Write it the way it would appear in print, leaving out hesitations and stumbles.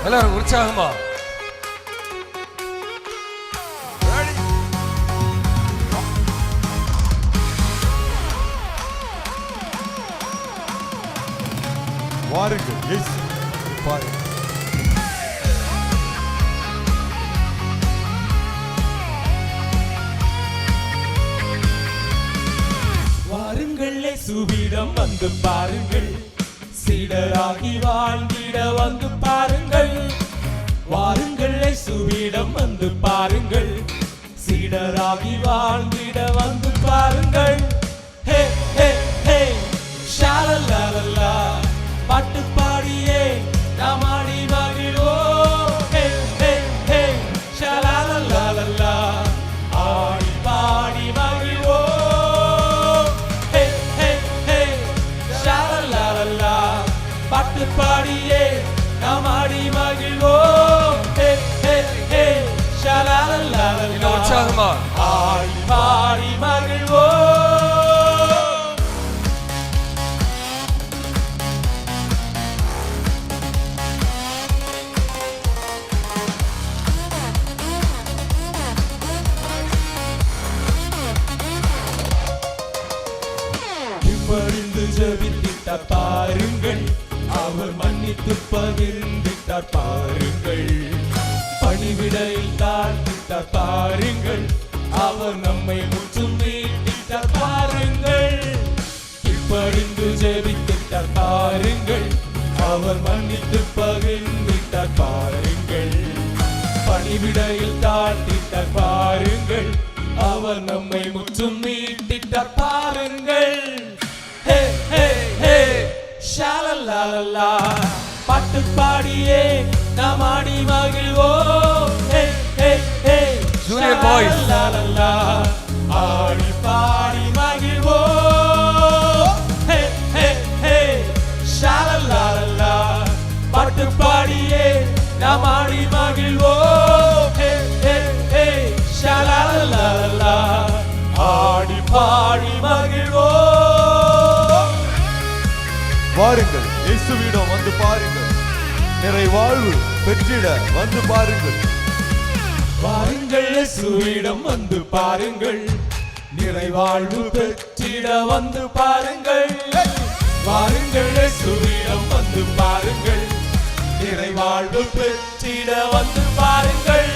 எல்லாரும் உற்சாகமா வாருங்கள். இயேசு பாருங்கள். வாருங்கள் இயேசுவிடம் வந்து பாருங்கள், சீடராகி வாழ்ந்திட வந்து பாருங்கள். வாருங்கள் இயேசுவிடம் வந்து பாருங்கள், சீடராகி வாழ்ந்திட வந்து பாருங்கள். ஹே ஹே ஹே ஷாலலாலா பாட்டு பாடியே நாம் ஆடி மகிழ்வோம். ஹே ஹே ஹே ஷாலலாலா ஆடி பாடி மகிழ்வோம். ஹே ஹே ஹே ஷாலலாலா பாட்டு பாடியே நாம் ஆடி மகிழ்வோம். ஹே ஹே ஹே ஷாலலாலா உற்சாகமா ஆடி பாடி மகிழ்வோம். பரிந்து ஜெபித்திட்டார் பாருங்கள், அவர் மன்னித்து பகிர்ந்திட்டார் பாருங்கள். பணிவிடையில் தாழ்த்திட்டார் பாருங்கள், அவர் நம்மை முற்றும் மீட்டிட்டார் பாருங்கள். பரிந்து ஜெபித்திட்டார் பாருங்கள், அவர் மன்னித்து பகிர்ந்திட்டார் பாருங்கள். பணிவிடையில் தாழ்த்திட்டார் பாருங்கள், அவர் நம்மை முற்றும் மீட்டிட்டார் பாருங்கள். ஹே ஹே ஹே ஷாலலாலா பாட்டு பாடியே நாம் ஆடி மகிழ்வோம். ஹே ஹே ஹே Junior boys. ஷாலலாலா ஆடி பாடி மகிழ்வோம். ஹே ஹே ஹே ஷாலலாலா பாட்டு பாடியே நாம் ஆடி மகிழ்வோம். ஹே ஹே ஹே ஷாலலாலா ஆடி பாடி மகிழ்வோம். வாருங்கள். இயேசுவிடம் வந்து பாருங்கள், நிறைவாழ்வு பெற்றிட வந்து பாருங்கள். வாருங்கள் இயேசுவிடம் வந்து பாருங்கள், நிறைவாழ்வு பெற்றிட வந்து பாருங்கள். வாருங்கள் இயேசுவிடம் வந்து பாருங்கள், நிறைவாழ்வு பெற்றிட வந்து பாருங்கள்.